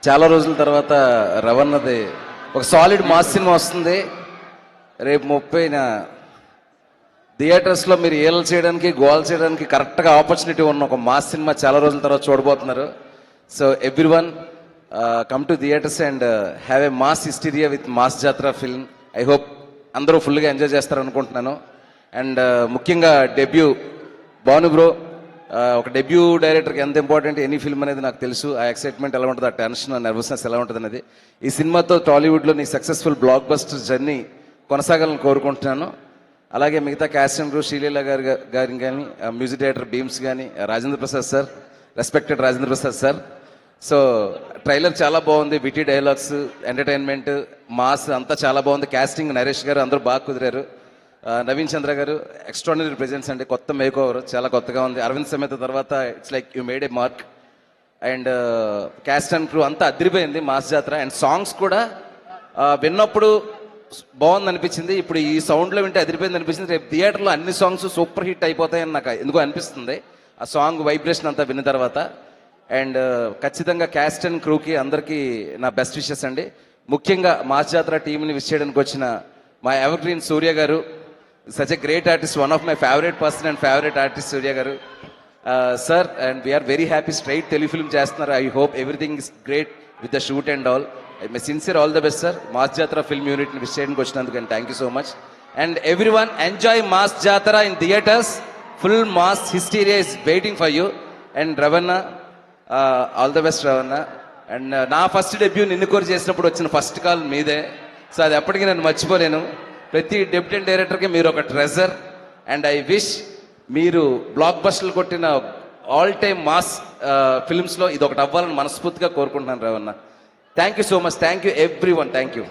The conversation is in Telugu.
చాలా రోజుల తర్వాత రవణది ఒక సాలిడ్ మాస్ సినిమా వస్తుంది. రేపు 30న థియేటర్స్లో మీరు ఏళ్ళు చేయడానికి గోల్ చేయడానికి కరెక్ట్గా ఆపర్చునిటీ ఉన్న ఒక మాస్ సినిమా చాలా రోజుల తర్వాత చూడబోతున్నారు. So everyone come to theatres and have a mass hysteria with mass Jathara film. I hope అందరూ ఫుల్గా ఎంజాయ్ చేస్తారు అనుకుంటున్నాను. అండ్ ముఖ్యంగా డెబ్యూ భాను బ్రో, ఒక డెబ్యూ డైరెక్టర్కి ఎంత ఇంపార్టెంట్ ఎనీ ఫిల్మ్ అనేది నాకు తెలుసు. ఆ ఎక్సైట్మెంట్ ఎలా ఉంటుంది, ఆ టెన్షన్, ఆ నర్వస్నెస్ ఎలా ఉంటుంది అనేది. ఈ సినిమాతో టాలీవుడ్లో నీ సక్సెస్ఫుల్ బ్లాక్ బస్టర్ జర్నీ కొనసాగాలని కోరుకుంటున్నాను. అలాగే మిగతా క్యాస్ట్ అండ్ క్రూ, శ్రీలీల గారి కానీ, మ్యూజిక్ డైరెక్టర్ బీమ్స్ కానీ, Rajendra Prasad sir, respected Rajendra Prasad sir. So trailer చాలా బాగుంది, విటీ డైలాగ్స్, ఎంటర్టైన్మెంట్, మాస్ అంతా చాలా బాగుంది. క్యాస్టింగ్ నరేష్ గారు అందరూ బాగా కుదిరారు. నవీన్ చంద్ర గారు ఎక్స్ట్రాడినరీ ప్రెజెన్స్ అండి, కొత్త మేక్ ఓవర్, చాలా కొత్తగా ఉంది. అరవింద్ సమేత తర్వాత it's like you made A mark. And caste and crew అంతా అదిరిపోయింది మాస్ జాతర. అండ్ సాంగ్స్ కూడా విన్నప్పుడు బాగుంది అనిపించింది, ఇప్పుడు ఈ సౌండ్లో వింటే అదిరిపోయింది అనిపించింది. రేపు థియేటర్లో అన్ని సాంగ్స్ సూపర్ హిట్ అయిపోతాయని నాకు ఎందుకో అనిపిస్తుంది ఆ సాంగ్ వైబ్రేషన్ అంతా విన్న తర్వాత. అండ్ ఖచ్చితంగా క్యాస్ట్ అండ్ క్రూకి అందరికీ నా బెస్ట్ విషెస్ అండి. ముఖ్యంగా మాస్ జాతర టీంని విష్ చేయడానికి వచ్చిన మా ever green Surya garu, such a great artist, one of my favourite person and favourite artist Surya garu sir. And we are very happy, straight Telugu film చేస్తున్నారు. I hope everything is great with the shoot and all. My sincere all the best sir. Mass Jathara film యూనిట్ని విష్ చేయడానికి వచ్చినందుకు and thank you so much. And every one enjoy mass Jathara in theatres. Full mass hysteria is waiting for you. And Ravana, all the best Ravana. And నా ఫస్ట్ డెబ్యూ నిన్ను కోరి చేసినప్పుడు వచ్చిన ఫస్ట్ కాల్ మీదే. సో అది ఎప్పటికీ నేను మర్చిపోలేను. ప్రతి డెబ్యూటెంట్ డైరెక్టర్కి మీరు ఒక ట్రెజర్. అండ్ ఐ విష్ మీరు బ్లాక్ బస్టర్లు కొట్టిన ఆల్ టైమ్ మాస్ ఫిల్మ్స్లో ఇది ఒకటి అవ్వాలని మనస్ఫూర్తిగా కోరుకుంటున్నాను రవణ. Thank you so much. Thank you every one. Thank you.